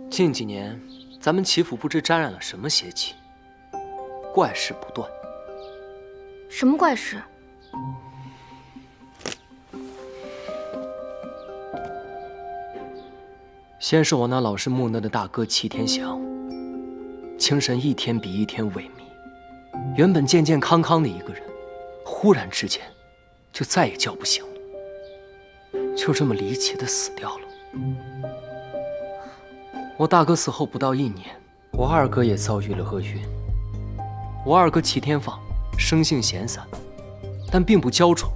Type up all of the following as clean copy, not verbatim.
近几年，咱们齐府不知沾染了什么邪气，怪事不断。什么怪事？先是我那老实木讷的大哥齐天祥，精神一天比一天萎靡，原本健健康康的一个人，忽然之间就再也叫不醒了，就这么离奇的死掉了。我大哥死后不到1年，我二哥也遭遇了厄运。我二哥齐天放生性闲散，但并不娇宠，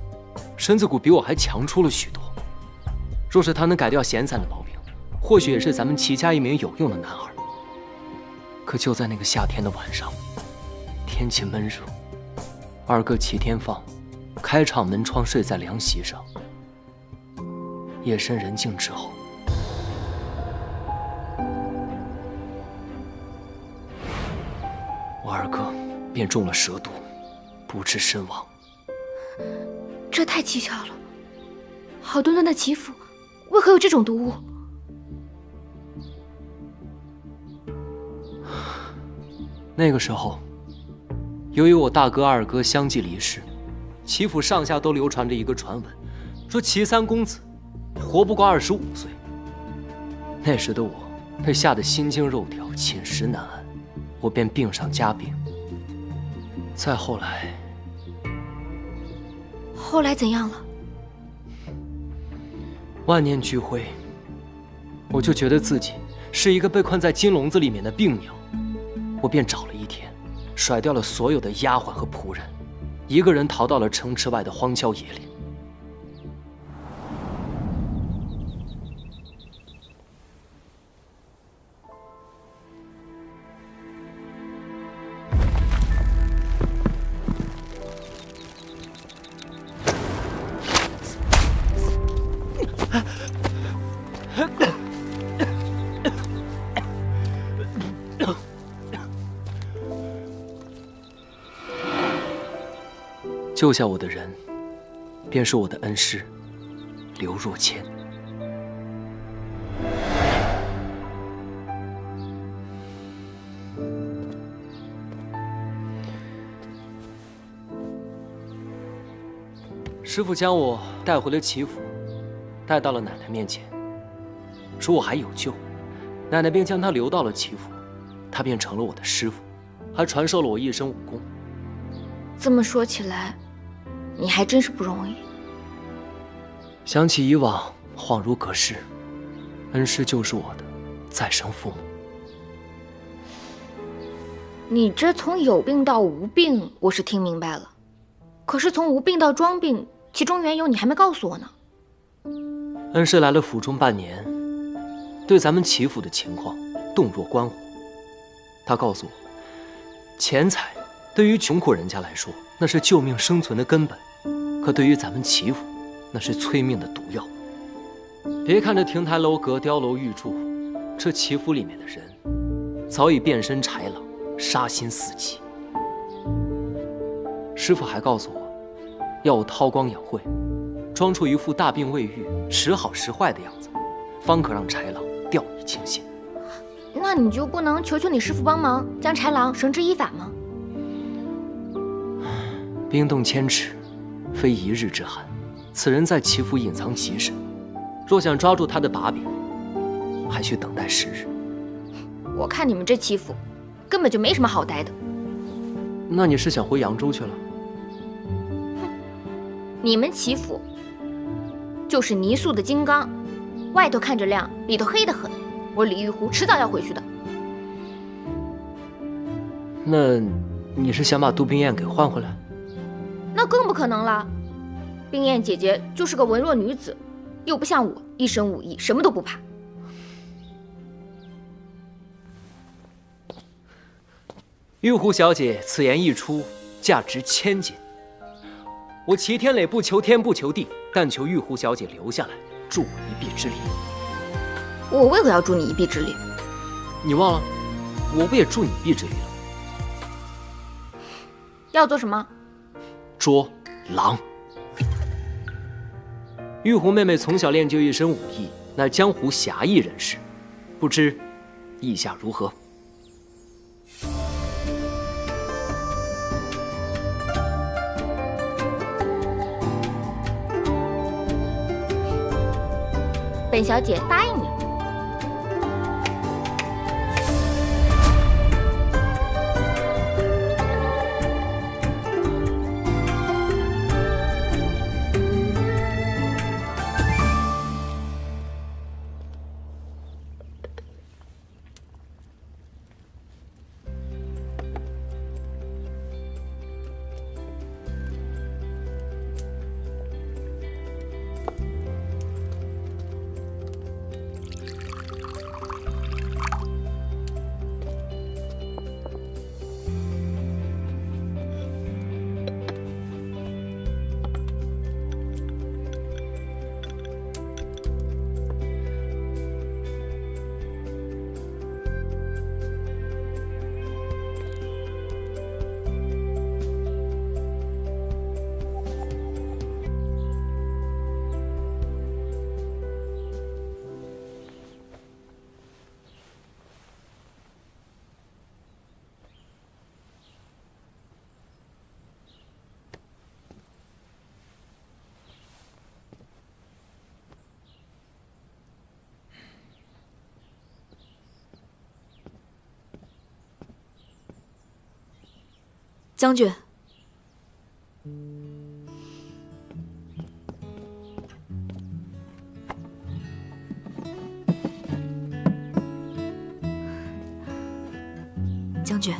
身子骨比我还强出了许多。若是他能改掉闲散的毛病，或许也是咱们齐家一名有用的男儿。可就在那个夏天的晚上，天气闷热，二哥齐天放开敞门窗睡在凉席上。夜深人静之后，我二哥便中了蛇毒，不治身亡。这太蹊跷了！好端端的齐府，为何有这种毒物？那个时候，由于我大哥二哥相继离世，齐府上下都流传着一个传闻，说齐三公子活不过25岁。那时的我被吓得心惊肉跳，寝食难安，我便病上加病。再后来，后来怎样了？万念俱灰，我就觉得自己是一个被困在金笼子里面的病鸟。我便找了一天，甩掉了所有的丫鬟和仆人，一个人逃到了城池外的荒郊野岭。救下我的人，便是我的恩师刘若谦。师傅将我带回了齐府，带到了奶奶面前，说我还有救。奶奶便将他留到了齐府，他便成了我的师傅，还传授了我一身武功。这么说起来，你还真是不容易。想起以往，恍如隔世，恩师就是我的再生父母。你这从有病到无病，我是听明白了。可是从无病到装病，其中缘由你还没告诉我呢。恩师来了府中半年，对咱们齐府的情况洞若观火。他告诉我，钱财对于穷苦人家来说，那是救命生存的根本。可对于咱们齐府，那是催命的毒药。别看这亭台楼阁、碉楼玉柱，这齐府里面的人早已变身豺狼，杀心四起。师傅还告诉我，要我韬光养晦，装出一副大病未愈、时好时坏的样子，方可让豺狼掉以轻心。那你就不能求求你师傅帮忙，将豺狼绳之以法吗？冰冻千尺，非一日之寒。此人在齐府隐藏极深，若想抓住他的把柄，还需等待时日。我看你们这齐府，根本就没什么好待的。那你是想回扬州去了？你们齐府就是泥塑的金刚，外头看着亮，里头黑得很。我李玉湖迟早要回去的。那你是想把杜冰雁给换回来？那更不可能了。冰雁姐姐就是个文弱女子，又不像我一身武艺，什么都不怕。玉湖小姐此言一出，价值1000金。我齐天磊不求天不求地，但求玉湖小姐留下来，助我一臂之力。我为何要助你一臂之力？你忘了，我不也助你一臂之力了？要做什么？捉狼。玉湖妹妹从小练就一身武艺，乃江湖侠义人士，不知意下如何？本小姐答应你。将军，将军，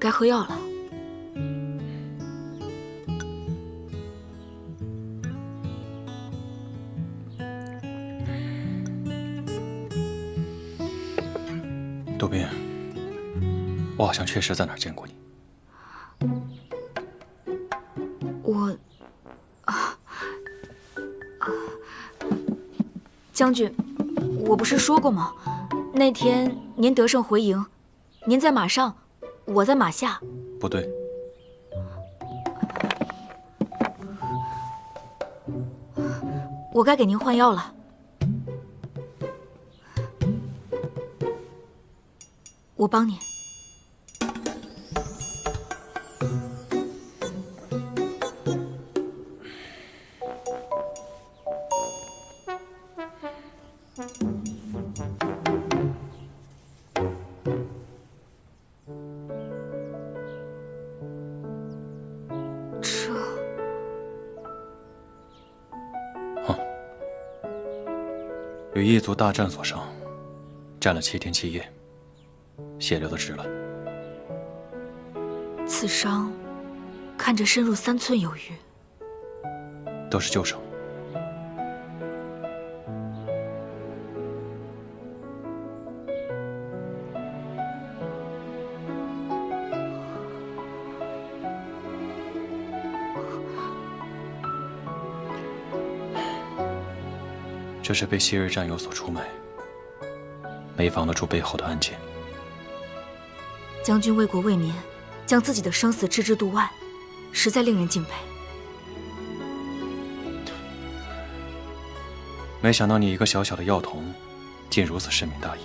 该喝药了。杜宾，我好像确实在哪儿见过你。将军，我不是说过吗？那天您得胜回营，您在马上，我在马下。不对，我该给您换药了。我帮您。与异族大战所伤，战了7天7夜，血流的直了。此伤看着深入3寸有余，都是旧伤。这是被昔日战友所出卖，没防得住背后的暗箭。将军为国为民，将自己的生死置之度外，实在令人敬佩。没想到你一个小小的药童，竟如此深明大义。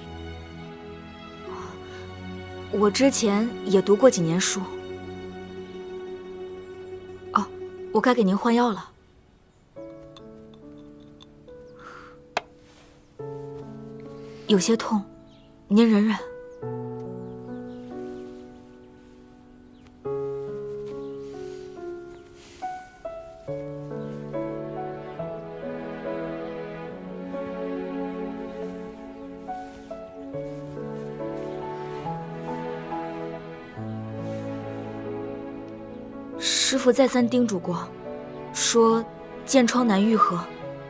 我之前也读过几年书。哦，我该给您换药了。有些痛，您忍忍。师父再三叮嘱过，说剑疮难愈合，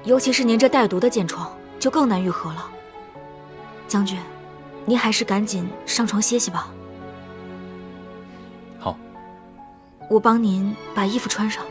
尤其是您这带毒的剑疮，就更难愈合了。将军，您还是赶紧上床歇息吧。好，我帮您把衣服穿上。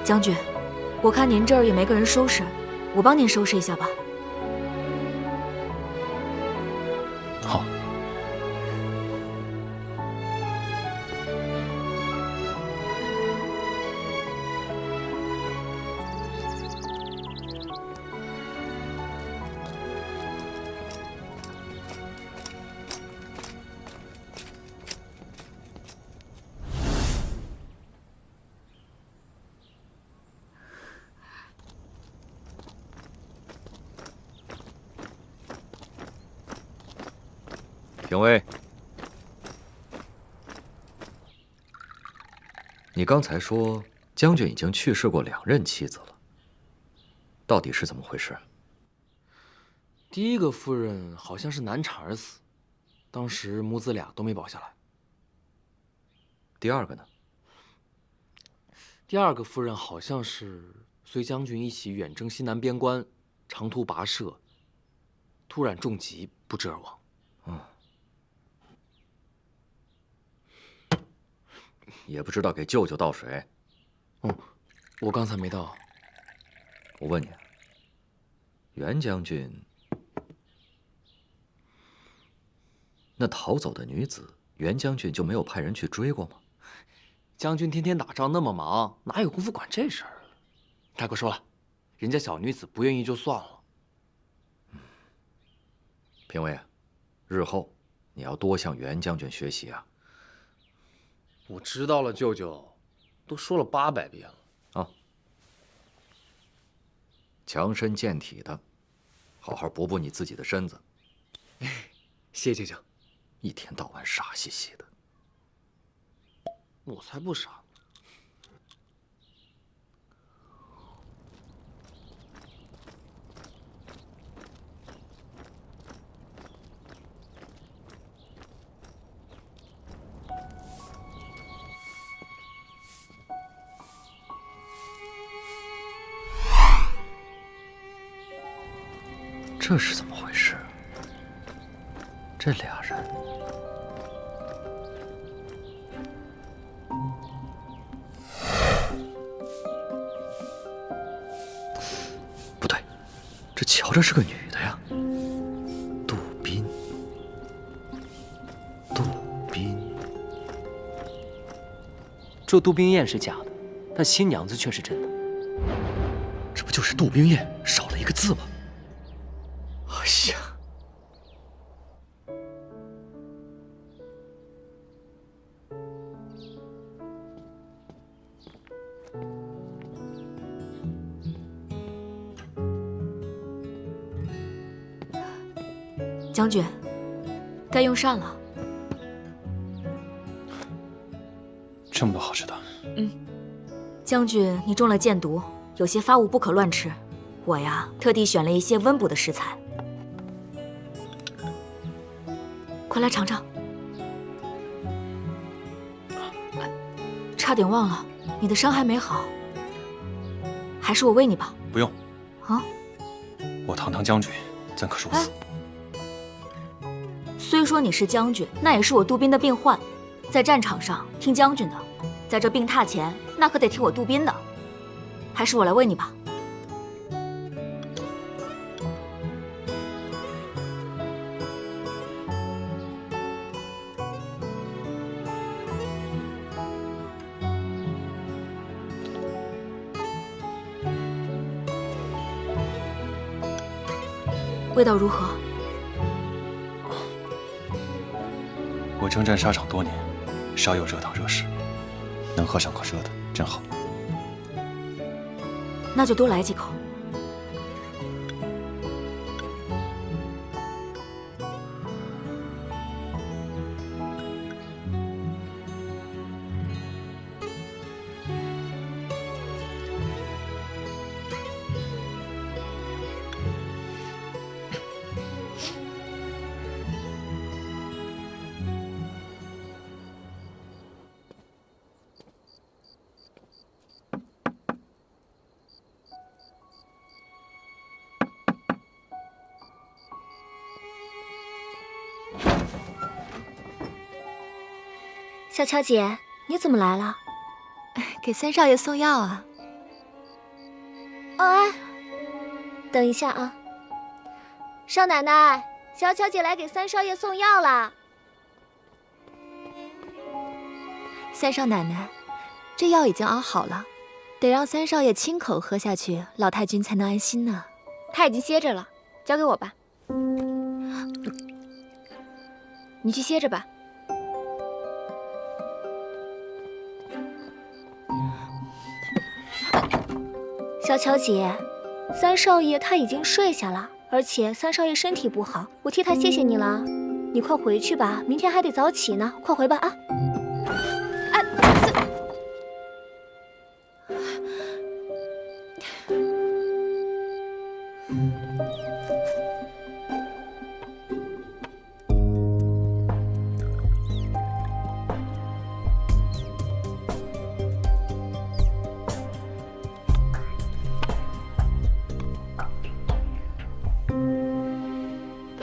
将军，我看您这儿也没个人收拾，我帮您收拾一下吧。好。廷尉，你刚才说将军已经去世过2任妻子了，到底是怎么回事？第一个夫人好像是难产而死，当时母子俩都没保下来。第二个呢？第二个夫人好像是随将军一起远征西南边关，长途跋涉，突然中疾不治而亡。也不知道给舅舅倒水。我刚才没倒。我问你，袁将军那逃走的女子，袁将军就没有派人去追过吗？将军天天打仗那么忙，哪有功夫管这事儿？大哥说了，人家小女子不愿意就算了。评委，日后你要多向袁将军学习啊。我知道了，舅舅，都说了800遍了。啊，强身健体的，好好补补你自己的身子。谢舅舅。一天到晚傻兮兮的。我才不傻。这是怎么回事？这俩人，不对，这瞧着是个女的呀。杜宾，杜宾，这杜冰雁是假的，但新娘子却是真的。这不就是杜冰雁少了一个字吗？哎呀！将军，该用膳了。这么多好吃的。将军，你中了箭毒，有些发物不可乱吃。我呀，特地选了一些温补的食材。快来尝尝。差点忘了，你的伤还没好，还是我喂你吧。不用。啊？我堂堂将军，怎可如此？虽说你是将军，那也是我杜宾的病患，在战场上听将军的，在这病榻前，那可得听我杜宾的。还是我来喂你吧。味道如何？我征战沙场多年，少有热汤热食，能喝上口热的真好。那就多来几口。小乔姐，你怎么来了？给三少爷送药啊。哎，等一下啊，少奶奶，小巧姐来给三少爷送药啦。三少奶奶，这药已经熬好了，得让三少爷亲口喝下去，老太君才能安心呢。他已经歇着了，交给我吧。你去歇着吧。小巧姐，三少爷他已经睡下了，而且三少爷身体不好，我替他谢谢你了。你快回去吧，明天还得早起呢，快回吧啊！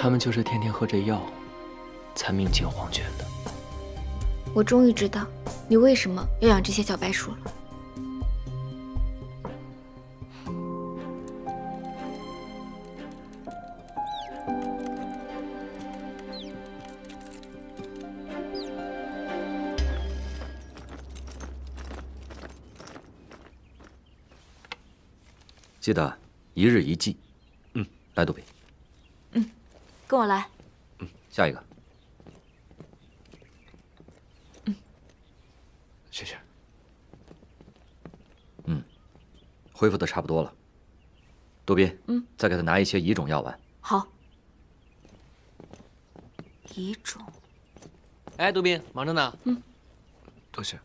他们就是天天喝这药，才命进黄泉的。我终于知道你为什么要养这些小白鼠了。记得一日一剂。来，杜宾。跟我来。下一个。谢谢。恢复的差不多了。杜宾，再给他拿一些乙种药丸。好。乙种。哎，杜宾，忙着呢。多谢。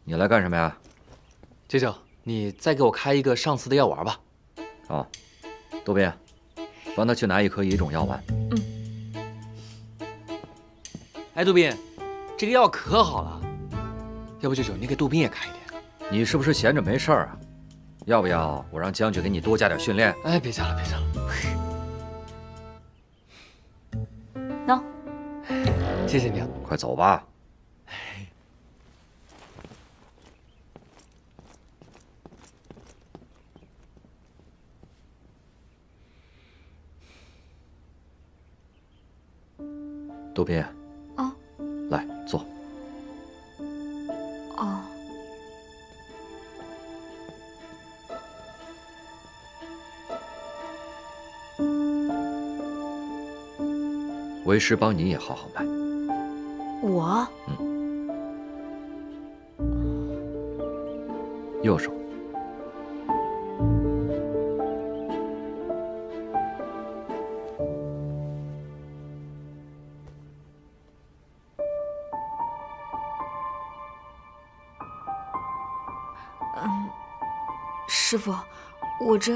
你来干什么呀？舅舅，你再给我开一个上次的药丸吧。哦，杜宾，帮他去拿一颗乙种药丸。哎，杜宾，这个药可好了，要不舅舅你给杜宾也开一点？你是不是闲着没事儿啊？要不要我让将军给你多加点训练？哎，别加了，别加了。喏，谢谢你啊。快走吧。杜宾，来坐。哦，为师帮你也好好卖。我右手。师傅，我这……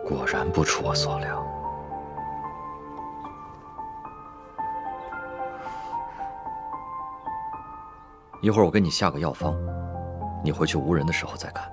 果然不出我所料。一会儿我给你下个药方，你回去无人的时候再看。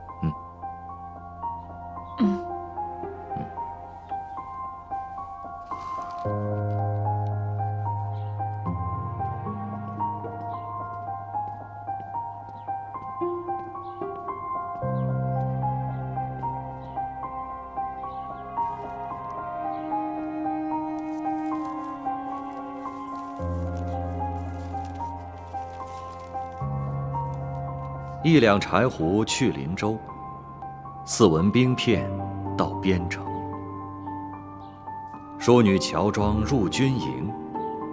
一两柴胡去林州，4文冰片到边城。淑女乔装入军营，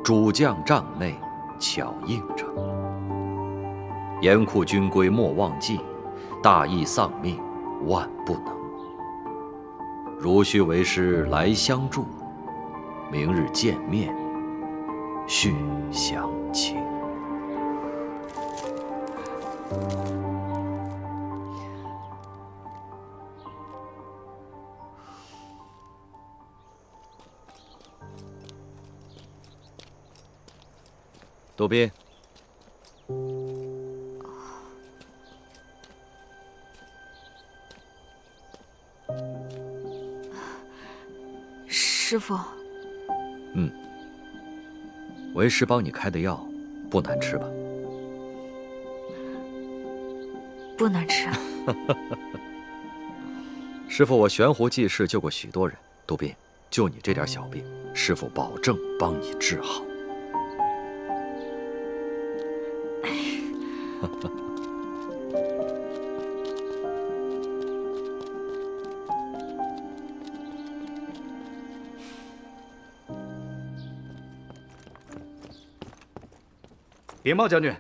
主将帐内巧应承。严酷军规莫忘记，大义丧命万不能。如须为师来相助，明日见面续详情。杜宾，师傅。为师帮你开的药，不难吃吧？不难吃。师傅，我悬壶济世救过许多人，杜斌，就你这点小病，师傅保证帮你治好。禀报将军，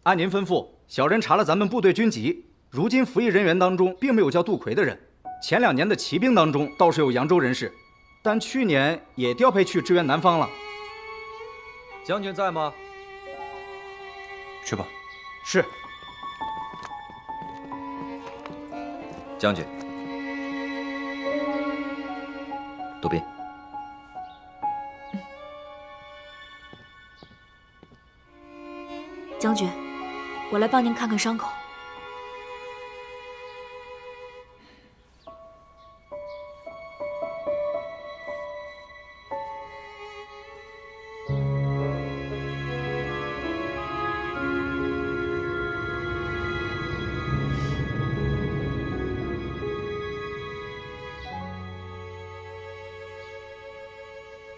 按您吩咐，小人查了咱们部队军籍，如今服役人员当中并没有叫杜奎的人。前2年的骑兵当中倒是有扬州人士，但去年也调配去支援南方了。将军在吗？去吧。是。将军，杜斌。将军，我来帮您看看伤口。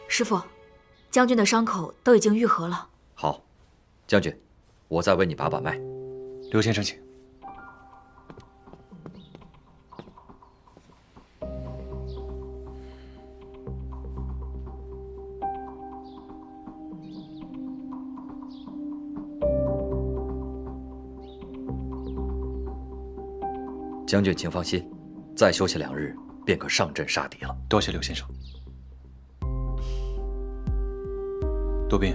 师傅，将军的伤口都已经愈合了。好，将军，我再为你把把脉。刘先生，请。将军请放心，再休息2日，便可上阵杀敌了。多谢刘先生。杜斌。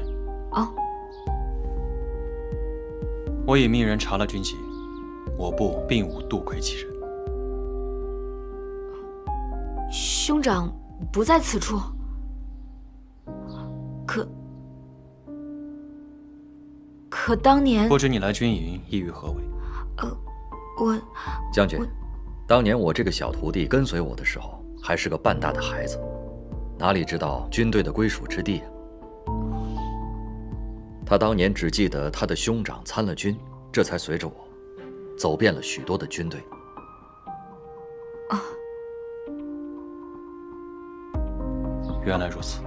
哦。我已命人查了军籍，我部并无杜奎其人。兄长不在此处，可当年不知你来军营意欲何为？我将军，当年我这个小徒弟跟随我的时候，还是个半大的孩子，哪里知道军队的归属之地啊？他当年只记得他的兄长参了军，这才随着我走遍了许多的军队。啊，原来如此。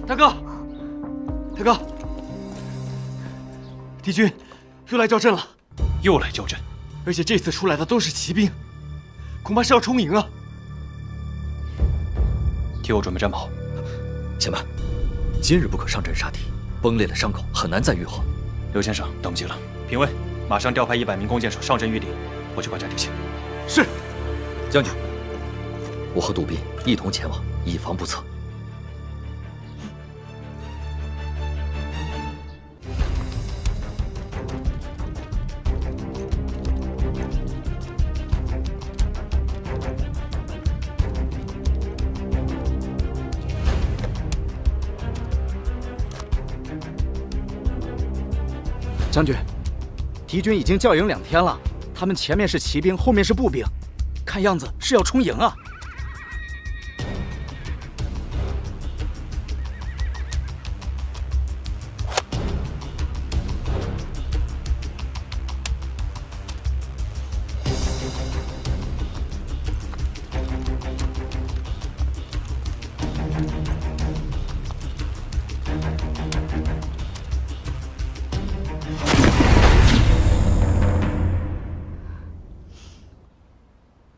大哥，大哥，敌军又来叫阵了。又来叫阵，而且这次出来的都是骑兵，恐怕是要冲营啊！替我准备战袍。且慢，今日不可上阵杀敌，崩裂的伤口很难再愈合。刘先生，等不及了，评尉，马上调派100名弓箭手上阵御敌，我去观察敌情。是，将军，我和杜斌一同前往，以防不测。将军，敌军已经教营2天了，他们前面是骑兵，后面是步兵，看样子是要冲营啊！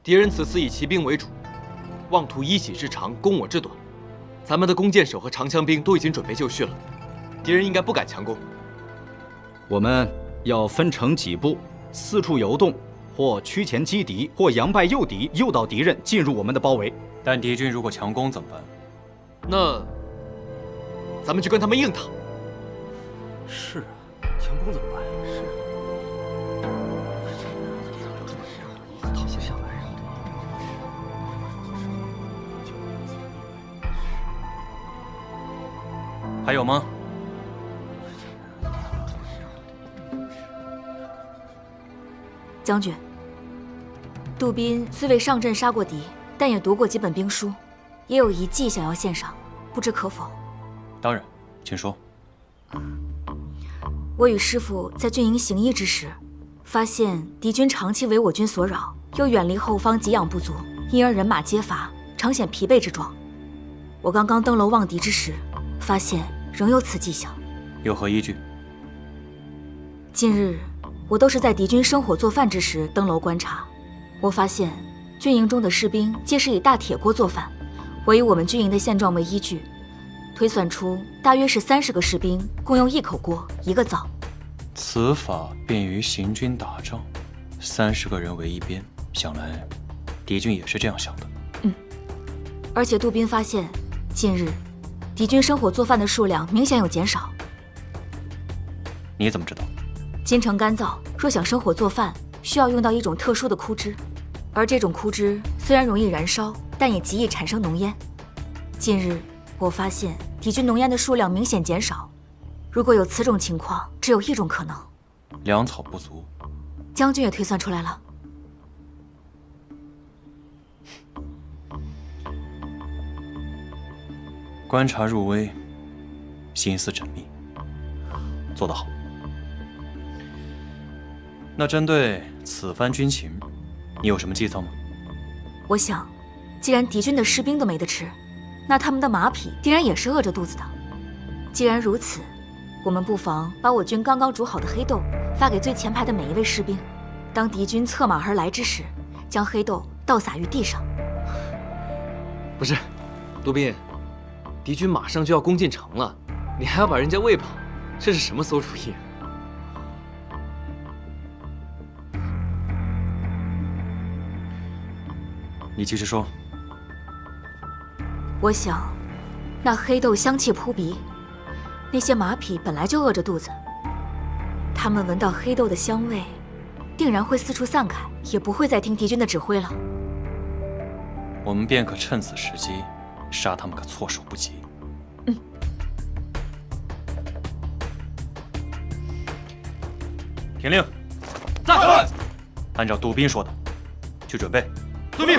敌人此次以骑兵为主，妄图依己之长，攻我之短。咱们的弓箭手和长枪兵都已经准备就绪了，敌人应该不敢强攻。我们要分成几步，四处游动，或趋前击敌，或佯败诱敌，诱导敌人进入我们的包围。但敌军如果强攻怎么办？那咱们就跟他们硬打。是啊，强攻怎么办？是。逃不下来呀！还有吗？将军，杜斌虽未上阵杀过敌，但也读过几本兵书，也有一计想要献上，不知可否？当然，请说。我与师父在军营行役之时，发现敌军长期为我军所扰，又远离后方给养不足，因而人马皆乏，常显疲惫之状。我刚刚登楼望敌之时，发现仍有此迹象。有何依据？近日，我都是在敌军生火做饭之时登楼观察，我发现军营中的士兵皆是以大铁锅做饭，我以我们军营的现状为依据，推算出大约是30个士兵共用1口锅1个灶。此法便于行军打仗，30个人为一边，想来敌军也是这样想的。而且杜宾发现，近日敌军生火做饭的数量明显有减少。你怎么知道？金城干燥，若想生火做饭，需要用到一种特殊的枯枝，而这种枯枝虽然容易燃烧，但也极易产生浓烟。近日我发现敌军浓烟的数量明显减少，如果有此种情况，只有一种可能：粮草不足。将军也推算出来了。观察入微，心思缜密，做得好。那针对此番军情，你有什么计策吗？我想，既然敌军的士兵都没得吃，那他们的马匹定然也是饿着肚子的。既然如此，我们不妨把我军刚刚煮好的黑豆发给最前排的每一位士兵，当敌军策马而来之时，将黑豆倒洒于地上。不是，杜宾，敌军马上就要攻进城了，你还要把人家喂饱，这是什么馊主意？你继续说。我想，那黑豆香气扑鼻，那些马匹本来就饿着肚子，他们闻到黑豆的香味，定然会四处散开，也不会再听敌军的指挥了。我们便可趁此时机，杀他们个措手不及。听令，在。按照杜宾说的，去准备。遵命。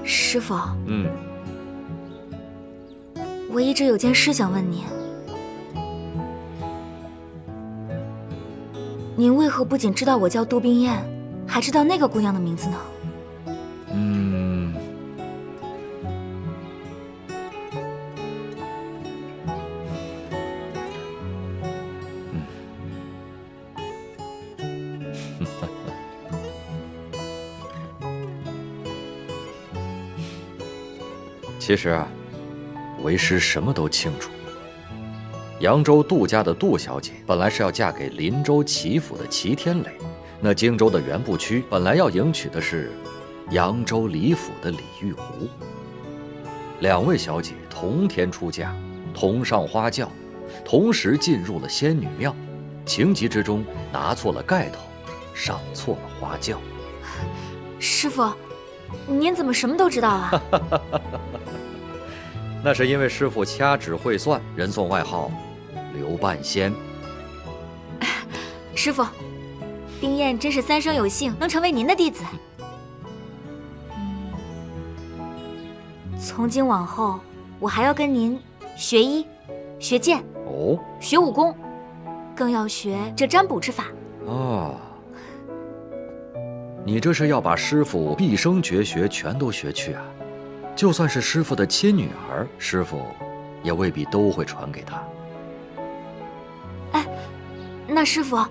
师傅，嗯，我一直有件事想问您。您为何不仅知道我叫杜冰燕，还知道那个姑娘的名字呢？其实啊，为师什么都清楚。扬州杜家的杜小姐本来是要嫁给林州齐府的齐天磊，那荆州的原部区本来要迎娶的是扬州李府的李玉湖。两位小姐同天出嫁，同上花轿，同时进入了仙女庙，情急之中拿错了盖头，上错了花轿。师傅，您怎么什么都知道啊？那是因为师傅掐指会算，人送外号刘半仙。师傅，冰燕真是三生有幸能成为您的弟子。从今往后，我还要跟您学医、学剑、哦，学武功，更要学这占卜之法。哦，你这是要把师傅毕生绝学全都学去啊？就算是师傅的亲女儿，师傅也未必都会传给她。哎，那师傅，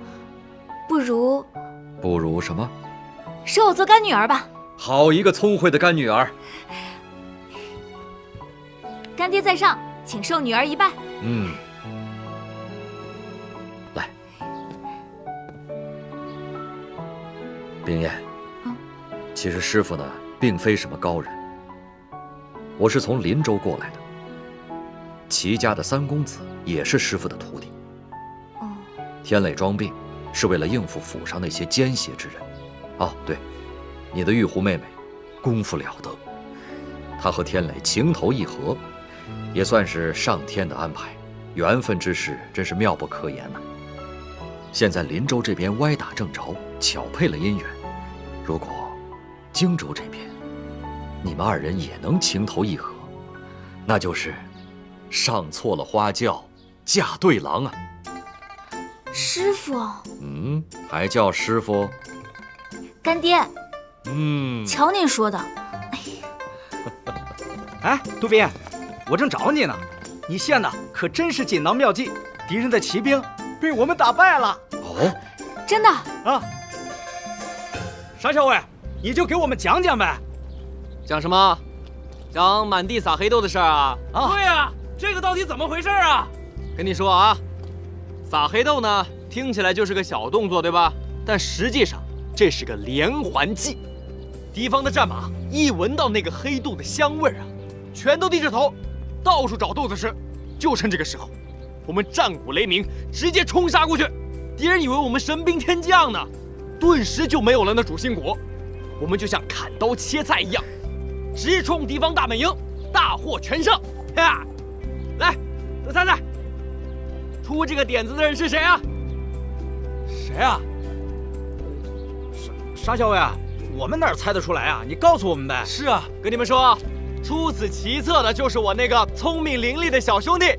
不如什么？收我做干女儿吧。好一个聪慧的干女儿！干爹在上，请受女儿一拜。来，冰燕。其实师傅呢，并非什么高人。我是从林州过来的，齐家的三公子也是师傅的徒弟。天磊装病，是为了应付府上那些奸邪之人。哦，对，你的玉狐妹妹，功夫了得，她和天磊情投意合，也算是上天的安排，缘分之事真是妙不可言呐。现在林州这边歪打正着，巧配了姻缘。如果荆州这边你们二人也能情投意合，那就是上错了花轿，嫁对郎啊！师傅，还叫师傅？干爹，瞧您说的。哎，杜宾，我正找你呢，你献的可真是锦囊妙计，敌人的骑兵被我们打败了。哦，真的啊？沙校尉，你就给我们讲讲呗。讲什么？讲满地撒黑豆的事儿啊？对呀，这个到底怎么回事啊？跟你说啊，撒黑豆呢，听起来就是个小动作，对吧？但实际上这是个连环计。敌方的战马一闻到那个黑豆的香味啊，全都低着头，到处找豆子吃。就趁这个时候，我们战鼓雷鸣，直接冲杀过去。敌人以为我们神兵天降呢，顿时就没有了那主心骨。我们就像砍刀切菜一样，直冲敌方大本营，大获全胜。哈！来，都猜猜，出这个点子的人是谁啊？谁啊？沙校尉啊，我们哪猜得出来啊？你告诉我们呗。是啊，跟你们说，出此其策的就是我那个聪明伶俐的小兄弟，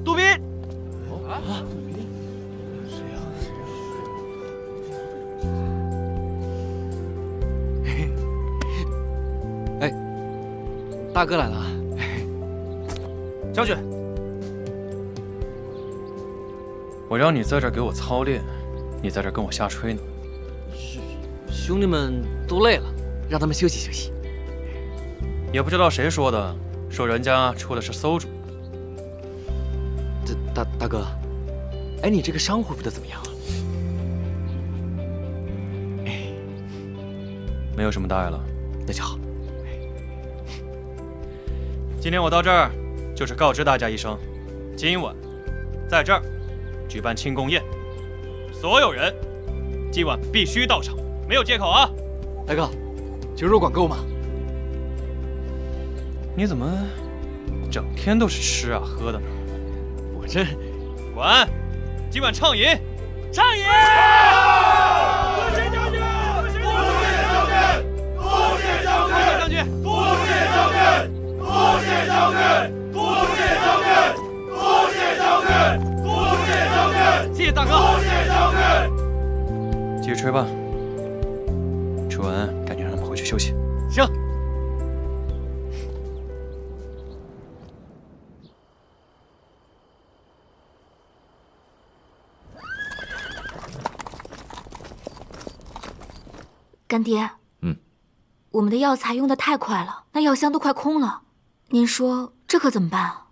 杜宾。哎，大哥来了。将军，我让你在这儿给我操练，你在这儿跟我瞎吹呢。兄弟们都累了，让他们休息休息。也不知道谁说的，说人家出的是馊主。这大哥，哎，你这个伤恢复的怎么样啊？没有什么大碍了。那就好。今天我到这儿，就是告知大家一声，今晚在这儿举办庆功宴，所有人今晚必须到场，没有借口啊！大哥，酒肉管够吗？你怎么整天都是吃啊喝的呢？我这……管，今晚畅饮，畅饮！多谢将军！多谢将军！多谢将军！多谢将军！多谢将军！多谢将军！多谢将军！谢谢大哥！多谢将军！继续吹吧。吹完赶紧让他们回去休息。行。干爹，我们的药材用的太快了，那药箱都快空了。您说这可怎么办啊？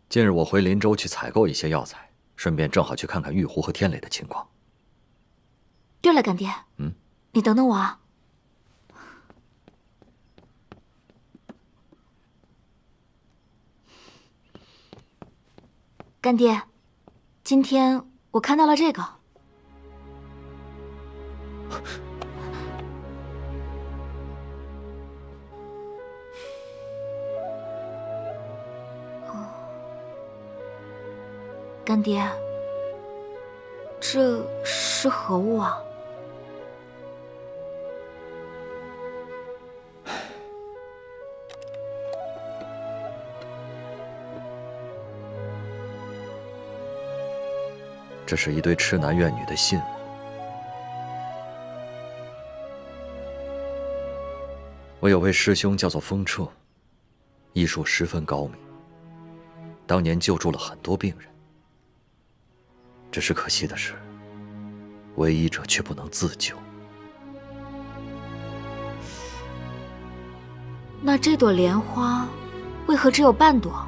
近日我回林州去采购一些药材，顺便正好去看看玉湖和天磊的情况。对了，干爹，你等等我啊。干爹，今天我看到了这个。干爹，这是何物啊？这是一对痴男怨女的信。我有位师兄叫做风彻，医术十分高明，当年救助了很多病人。只是可惜的是，为医者却不能自救。那这朵莲花为何只有半朵？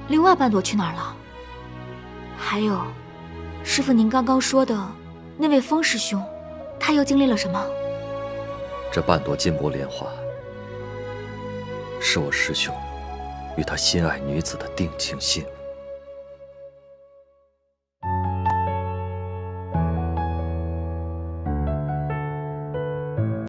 另外半朵去哪儿了？还有，师父您刚刚说的那位风师兄，他又经历了什么？这半朵金箔莲花，是我师兄与他心爱女子的定情信物。